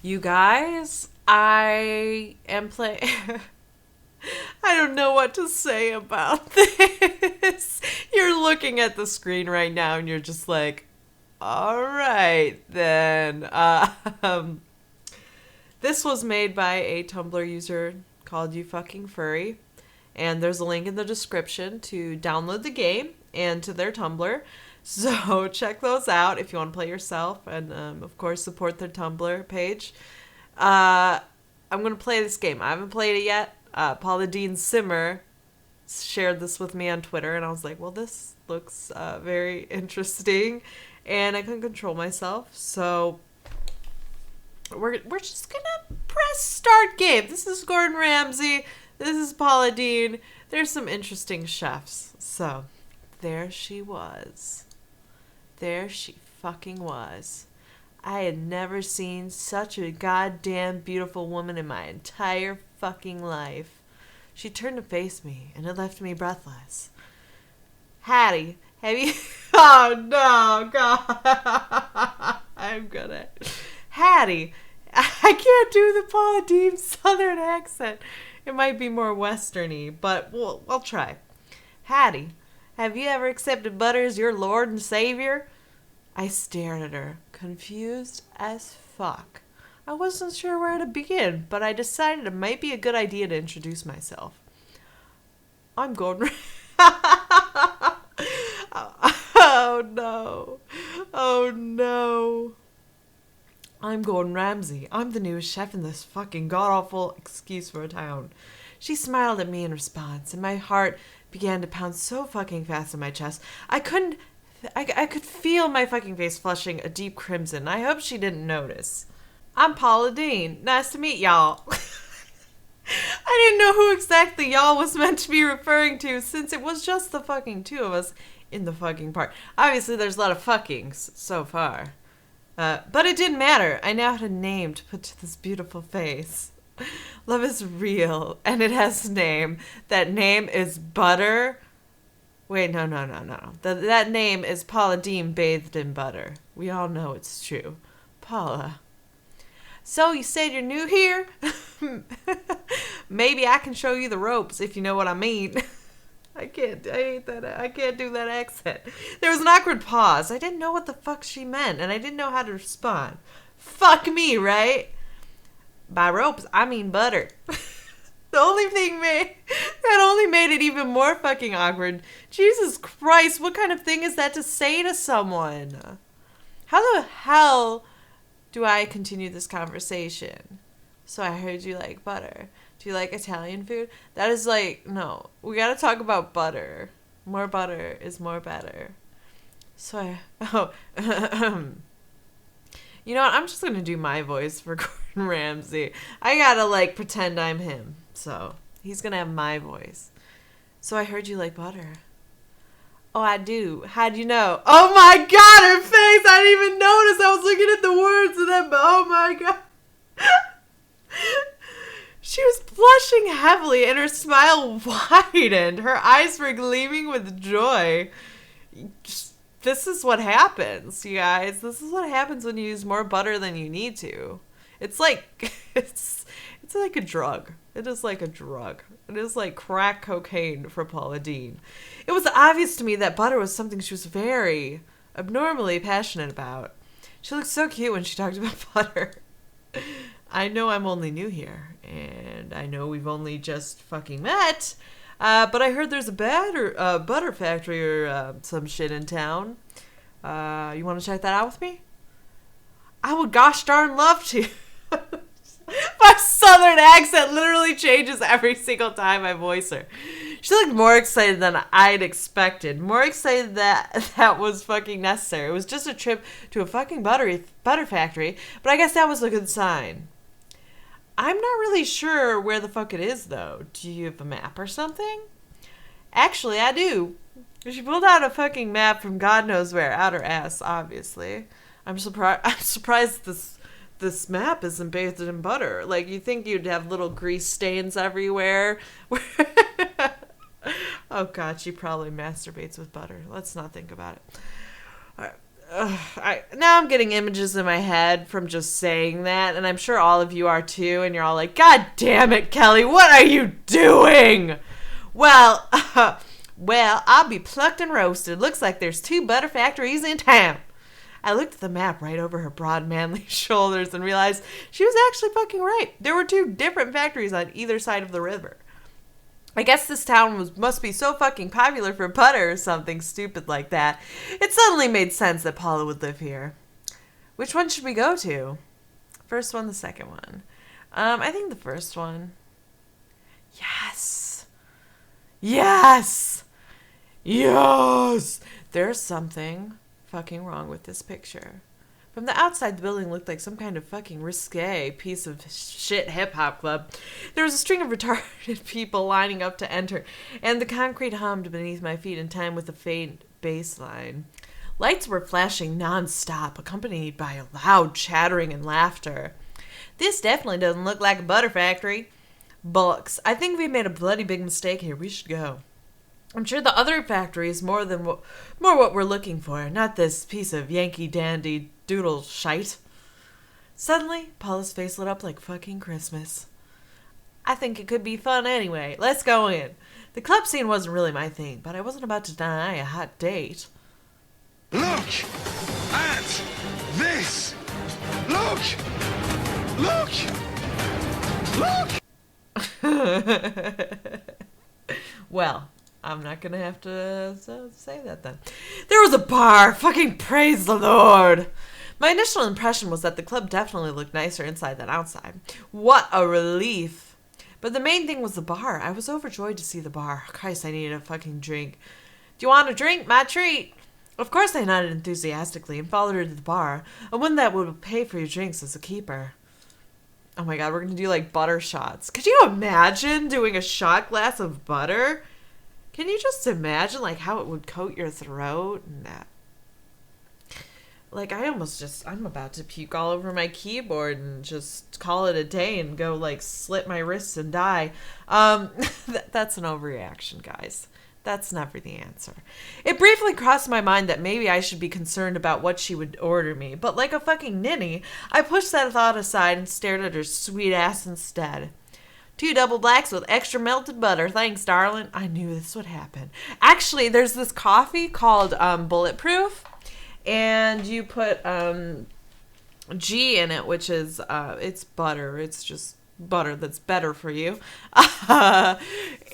You guys, I am playing. I don't know what to say about this. You're looking at the screen right now and you're just like, all right, then. This was made by a Tumblr user called You Fucking Furry. And there's a link in the description to download the game and to their Tumblr. So check those out if you want to play yourself. And, of course, support their Tumblr page. I'm going to play this game. I haven't played it yet. Paula Dean Simmer shared this with me on Twitter. And I was like, well, this looks very interesting. And I couldn't control myself. So we're just going to press start game. This is Gordon Ramsay. This is Paula Dean. There's some interesting chefs. So, there she was. There she fucking was. I had never seen such a goddamn beautiful woman in my entire fucking life. She turned to face me, and it left me breathless. Hattie, have you... Oh, no, God. I'm gonna... Hattie, I can't do the Paula Dean Southern accent. It might be more westerny, but I'll try. Hattie, have you ever accepted butter as your Lord and Savior? I stared at her, confused as fuck. I wasn't sure where to begin, but I decided it might be a good idea to introduce myself. I'm Gordon. Oh no. Oh no. I'm Gordon Ramsay. I'm the newest chef in this fucking god-awful excuse for a town. She smiled at me in response, and my heart began to pound so fucking fast in my chest. I could feel my fucking face flushing a deep crimson. I hope she didn't notice. I'm Paula Dean. Nice to meet y'all. I didn't know who exactly y'all was meant to be referring to, since it was just the fucking two of us in the fucking park. Obviously, there's a lot of fuckings so far. But it didn't matter. I now had a name to put to this beautiful face. Love is real, and it has a name. That name is Butter. Wait, no. That name is Paula Dean bathed in butter. We all know it's true. Paula. So, you said you're new here? Maybe I can show you the ropes, if you know what I mean. I can't do that accent. There was an awkward pause. I didn't know what the fuck she meant, and I didn't know how to respond. Fuck me, right? By ropes, I mean butter. The only thing that only made it even more fucking awkward. Jesus Christ, what kind of thing is that to say to someone? How the hell do I continue this conversation? So I heard you like butter. Do you like Italian food? That is like, no. We gotta talk about butter. More butter is more better. So you know what? I'm just gonna do my voice for Gordon Ramsay. I gotta like pretend I'm him. So he's gonna have my voice. So I heard you like butter. Oh, I do. How'd you know? Oh my God, her face! I didn't even notice. I was looking at the words and then, oh my God. She was blushing heavily and her smile widened. Her eyes were gleaming with joy. This is what happens, you guys. This is what happens when you use more butter than you need to. It's like it's like a drug. It is like a drug. It is like crack cocaine for Paula Dean. It was obvious to me that butter was something she was very abnormally passionate about. She looked so cute when she talked about butter. I know I'm only new here, and I know we've only just fucking met, but I heard there's a butter factory or some shit in town. You want to check that out with me? I would gosh darn love to. My southern accent literally changes every single time I voice her. She looked more excited than I'd expected. More excited that was fucking necessary. It was just a trip to a fucking butter factory, but I guess that was a good sign. I'm not really sure where the fuck it is, though. Do you have a map or something? Actually, I do. She pulled out a fucking map from God knows where. Out her ass, obviously. I'm surprised this map isn't bathed in butter. Like, you think you'd have little grease stains everywhere. Oh, God, she probably masturbates with butter. Let's not think about it. All right. Now I'm getting images in my head from just saying that, and I'm sure all of you are too, and you're all like, God damn it, Kelly, what are you doing? Well, well, I'll be plucked and roasted. Looks like there's 2 butter factories in town. I looked at the map right over her broad, manly shoulders and realized she was actually fucking right. There were 2 different factories on either side of the river. I guess this town must be so fucking popular for butter or something stupid like that. It suddenly made sense that Paula would live here. Which one should we go to? First one, the second one? I think the first one. Yes! Yes! Yes! There's something fucking wrong with this picture. From the outside, the building looked like some kind of fucking risque piece of shit hip-hop club. There was a string of retarded people lining up to enter, and the concrete hummed beneath my feet in time with a faint bass line. Lights were flashing non-stop, accompanied by a loud chattering and laughter. This definitely doesn't look like a butter factory. Bullocks, I think we made a bloody big mistake here. We should go. I'm sure the other factory is more what we're looking for, not this piece of Yankee dandy doodle shite. Suddenly, Paula's face lit up like fucking Christmas. I think it could be fun anyway. Let's go in. The club scene wasn't really my thing, but I wasn't about to deny a hot date. Look at this! Look! Well, I'm not gonna have to say that then. There was a bar! Fucking praise the Lord! My initial impression was that the club definitely looked nicer inside than outside. What a relief! But the main thing was the bar. I was overjoyed to see the bar. Christ, I needed a fucking drink. Do you want a drink? My treat! Of course I nodded enthusiastically and followed her to the bar. A one that would pay for your drinks as a keeper. Oh my god, we're gonna do like butter shots. Could you imagine doing a shot glass of butter? Can you just imagine like how it would coat your throat and that? Like I'm about to puke all over my keyboard and just call it a day and go like slit my wrists and die. That's an overreaction, guys. That's never the answer. It briefly crossed my mind that maybe I should be concerned about what she would order me, but like a fucking ninny, I pushed that thought aside and stared at her sweet ass instead. 2 double blacks with extra melted butter. Thanks, darling. I knew this would happen. Actually, there's this coffee called Bulletproof, and you put G in it, which is it's butter. It's just butter that's better for you.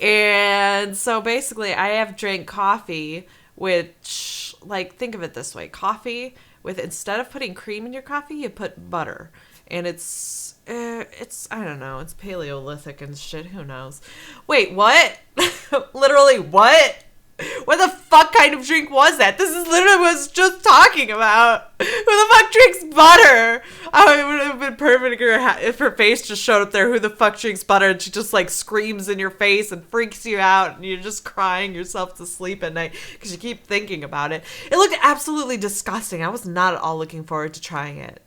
And so basically I have drank coffee which, like, think of it this way. Coffee with, instead of putting cream in your coffee, you put butter. And it's I don't know, it's Paleolithic and shit, who knows. Wait, what? Literally what? What the fuck kind of drink was that? This is literally what I was just talking about. Who the fuck drinks butter? Oh, it would have been perfect if her face just showed up there. Who the fuck drinks butter? And she just like screams in your face and freaks you out. And you're just crying yourself to sleep at night because you keep thinking about it. It looked absolutely disgusting. I was not at all looking forward to trying it.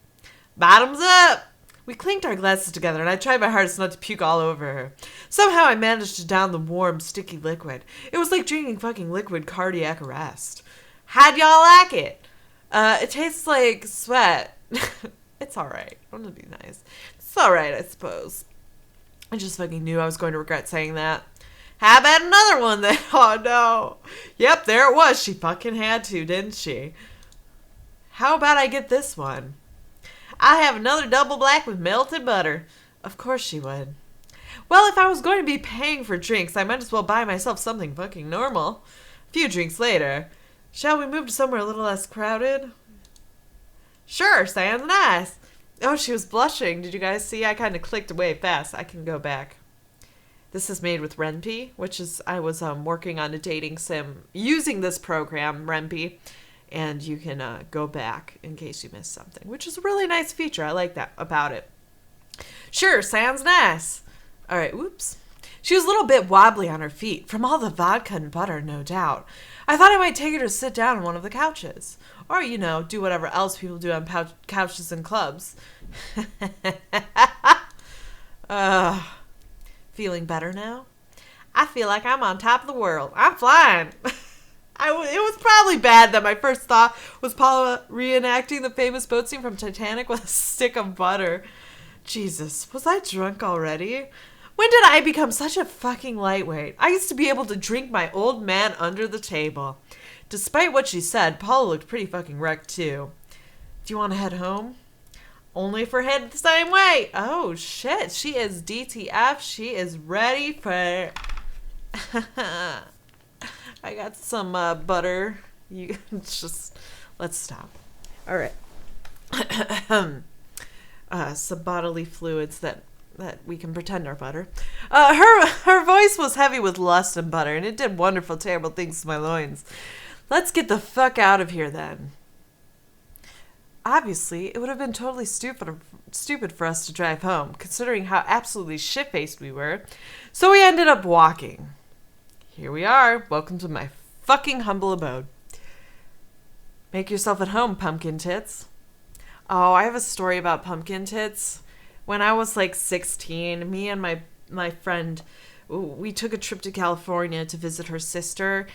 Bottoms up! We clinked our glasses together, and I tried my hardest not to puke all over her. Somehow I managed to down the warm, sticky liquid. It was like drinking fucking liquid cardiac arrest. How'd y'all like it? It tastes like sweat. It's alright. I'm gonna be nice. It's alright, I suppose. I just fucking knew I was going to regret saying that. How about another one then? Oh no. Yep, there it was. She fucking had to, didn't she? How about I get this one? I have another double black with melted butter. Of course she would. Well, if I was going to be paying for drinks, I might as well buy myself something fucking normal. A few drinks later. Shall we move to somewhere a little less crowded? Sure, sounds nice. Oh, she was blushing. Did you guys see? I kind of clicked away fast. I can go back. This is made with Renpy, which is, I was working on a dating sim using this program, Renpy. And you can go back in case you missed something, which is a really nice feature. I like that about it. Sure, sounds nice. All right, whoops. She was a little bit wobbly on her feet, from all the vodka and butter, no doubt. I thought I might take her to sit down on one of the couches. Or, you know, do whatever else people do on couches and clubs. Feeling better now? I feel like I'm on top of the world. I'm flying. It was probably bad that my first thought was Paula reenacting the famous boat scene from Titanic with a stick of butter. Jesus, was I drunk already? When did I become such a fucking lightweight? I used to be able to drink my old man under the table. Despite what she said, Paula looked pretty fucking wrecked too. Do you want to head home? Only if we're headed the same way. Oh shit, she is DTF. She is ready for... I got some butter. You just... Let's stop. All right. Some bodily fluids that we can pretend are butter. Her voice was heavy with lust and butter, and it did wonderful, terrible things to my loins. Let's get the fuck out of here, then. Obviously, it would have been totally stupid for us to drive home, considering how absolutely shit-faced we were. So we ended up walking. Here we are. Welcome to my fucking humble abode. Make yourself at home, pumpkin tits. Oh, I have a story about pumpkin tits. When I was like 16, me and my friend, we took a trip to California to visit her sister,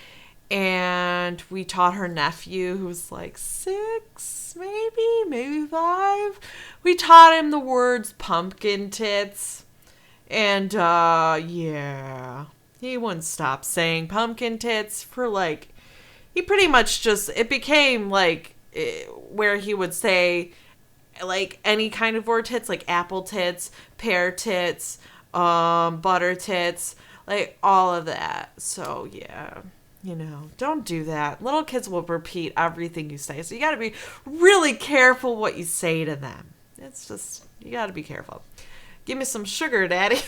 and we taught her nephew, who was like 6, maybe 5. We taught him the words pumpkin tits, and yeah, he wouldn't stop saying pumpkin tits for like, he pretty much just, it became like where he would say like any kind of word tits, like apple tits, pear tits, butter tits, like all of that. So yeah, you know, don't do that. Little kids will repeat everything you say, so you got to be really careful what you say to them. It's just, you got to be careful. Give me some sugar, daddy.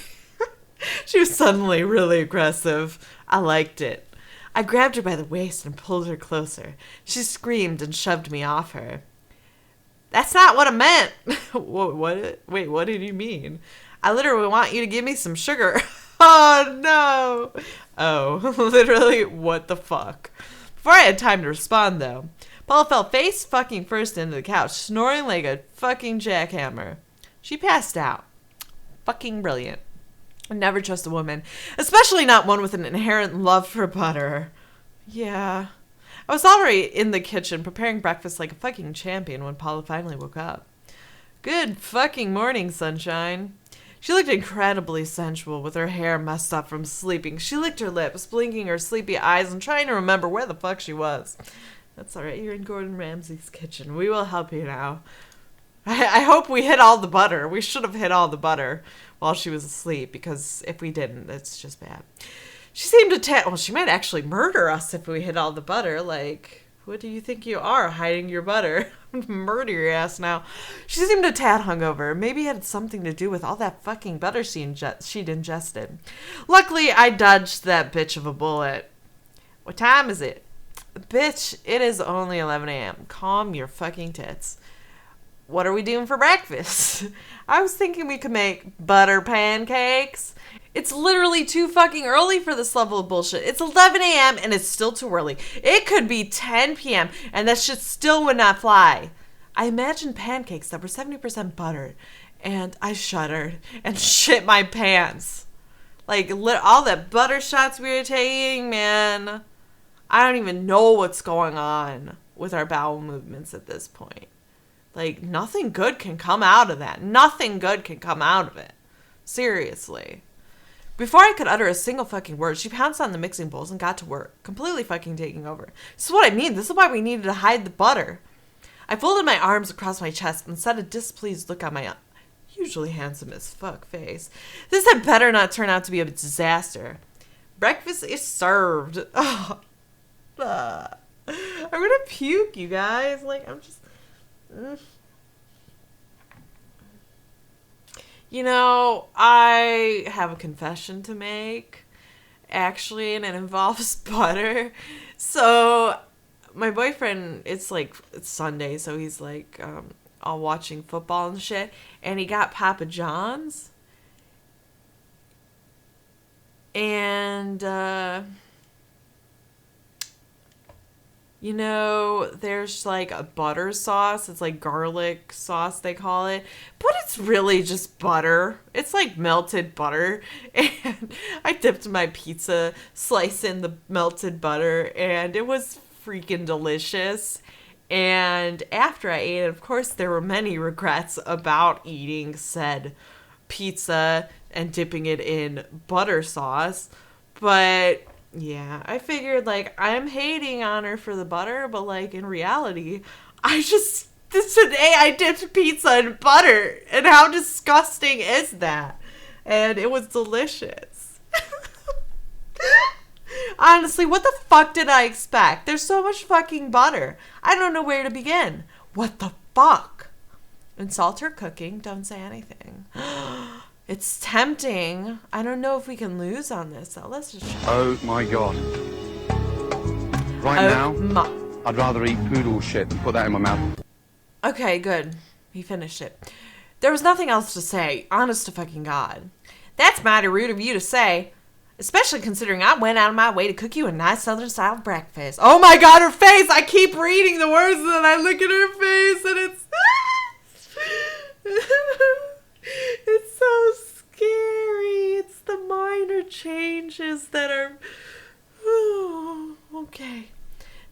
She was suddenly really aggressive. I liked it. I grabbed her by the waist and pulled her closer. She screamed and shoved me off her. That's not what I meant. What? Wait, what did you mean? I literally want you to give me some sugar. Oh, no. Oh, literally, what the fuck? Before I had time to respond, though, Paula fell face fucking first into the couch, snoring like a fucking jackhammer. She passed out. Fucking brilliant. Never trust a woman, especially not one with an inherent love for butter. Yeah. I was already in the kitchen preparing breakfast like a fucking champion when Paula finally woke up. Good fucking morning, sunshine. She looked incredibly sensual with her hair messed up from sleeping. She licked her lips, blinking her sleepy eyes and trying to remember where the fuck she was. That's alright, you're in Gordon Ramsay's kitchen. We will help you now. I hope we hit all the butter. We should have hit all the butter while she was asleep, because if we didn't, it's just bad. She seemed to well, she might actually murder us if we hit all the butter. Like, what do you think you are, hiding your butter? Murder your ass now. She seemed a tad hungover. Maybe it had something to do with all that fucking butter she'd ingested. Luckily, I dodged that bitch of a bullet. What time is it? Bitch, it is only 11 a.m. Calm your fucking tits. What are we doing for breakfast? I was thinking we could make butter pancakes. It's literally too fucking early for this level of bullshit. It's 11 a.m. and it's still too early. It could be 10 p.m. and that shit still would not fly. I imagined pancakes that were 70% buttered, and I shuddered and shit my pants. Like, all that butter shots we were taking, man. I don't even know what's going on with our bowel movements at this point. Like, nothing good can come out of that. Nothing good can come out of it. Seriously. Before I could utter a single fucking word, she pounced on the mixing bowls and got to work, completely fucking taking over. This is what I mean. This is why we needed to hide the butter. I folded my arms across my chest and set a displeased look on my usually handsome as fuck face. This had better not turn out to be a disaster. Breakfast is served. Oh, I'm gonna puke, you guys. Like, I'm just... You know, I have a confession to make, actually, and it involves butter. So, my boyfriend, it's Sunday, so he's like, all watching football and shit, and he got Papa John's, and, You know, there's like a butter sauce. It's like garlic sauce, they call it. But it's really just butter. It's like melted butter. And I dipped my pizza slice in the melted butter, and it was freaking delicious. And after I ate it, of course, there were many regrets about eating said pizza and dipping it in butter sauce. But yeah, I figured like I'm hating on her for the butter, but like in reality, today I dipped pizza in butter, and how disgusting is that? And it was delicious. Honestly, what the fuck did I expect? There's so much fucking butter. I don't know where to begin. What the fuck? Insult her cooking, don't say anything. It's tempting. I don't know if we can lose on this, so let's just try. Oh my god. Right now, I'd rather eat poodle shit than put that in my mouth. Okay, good. He finished it. There was nothing else to say, honest to fucking God. That's mighty rude of you to say, especially considering I went out of my way to cook you a nice southern style breakfast. Oh my god, her face! I keep reading the words and then I look at her face and it's... It's so scary. It's the minor changes that are... Okay.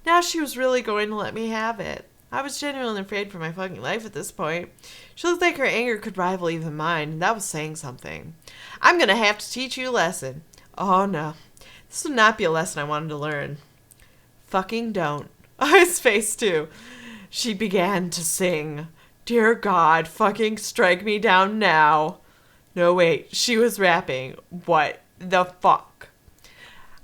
Now she was really going to let me have it. I was genuinely afraid for my fucking life at this point. She looked like her anger could rival even mine, and that was saying something. I'm gonna have to teach you a lesson. Oh no. This would not be a lesson I wanted to learn. Fucking don't. His face too. She began to sing. Dear God, fucking strike me down now. No, wait, she was rapping. What the fuck?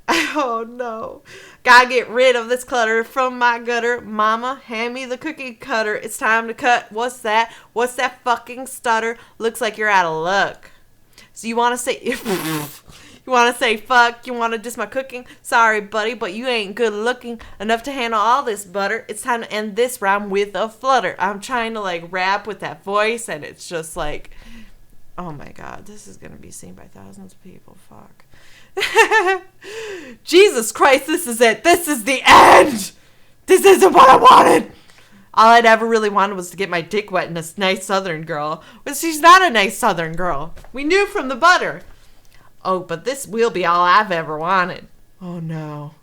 Oh no. Gotta get rid of this clutter from my gutter. Mama, hand me the cookie cutter. It's time to cut. What's that? What's that fucking stutter? Looks like you're out of luck. So you want to say... You want to say fuck? You want to diss my cooking? Sorry, buddy, but you ain't good looking enough to handle all this butter. It's time to end this rhyme with a flutter. I'm trying to like rap with that voice, and it's just like, oh my god, this is gonna be seen by thousands of people. Fuck. Jesus Christ, this is it. This is the end. This isn't what I wanted. All I'd ever really wanted was to get my dick wet in a nice southern girl. But she's not a nice southern girl. We knew from the butter. Oh, but this will be all I've ever wanted. Oh, no.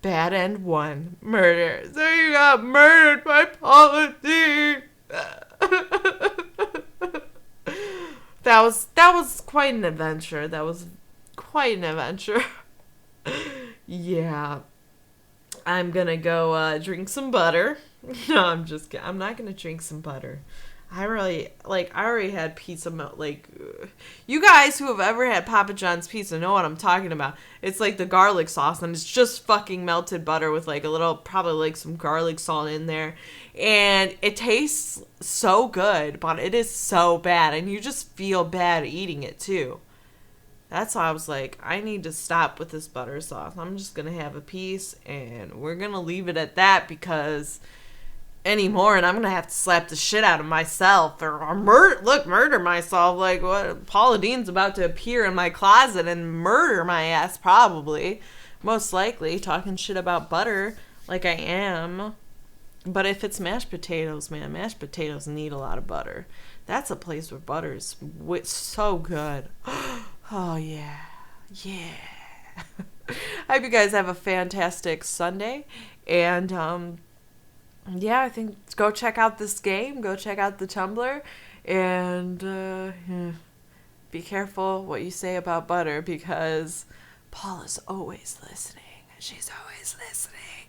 Bad end 1. Murder. So you got murdered by politics. That was quite an adventure. That was quite an adventure. Yeah. I'm gonna go drink some butter. No, I'm just kidding. I'm not gonna drink some butter. I already had pizza you guys who have ever had Papa John's pizza know what I'm talking about. It's like the garlic sauce, and it's just fucking melted butter with like a little, probably like some garlic salt in there. And it tastes so good, but it is so bad, and you just feel bad eating it too. That's why I was like, I need to stop with this butter sauce. I'm just gonna have a piece, and we're gonna leave it at that because... anymore, and I'm gonna have to slap the shit out of myself or murder myself. Like, what? Paula Dean's about to appear in my closet and murder my ass, probably, most likely, talking shit about butter like I am. But if it's mashed potatoes, man, mashed potatoes need a lot of butter. That's a place where butter is so good. Oh yeah, I hope you guys have a fantastic Sunday, and yeah, I think go check out this game. Go check out the Tumblr. And be careful what you say about butter, because Paula's always listening. She's always listening.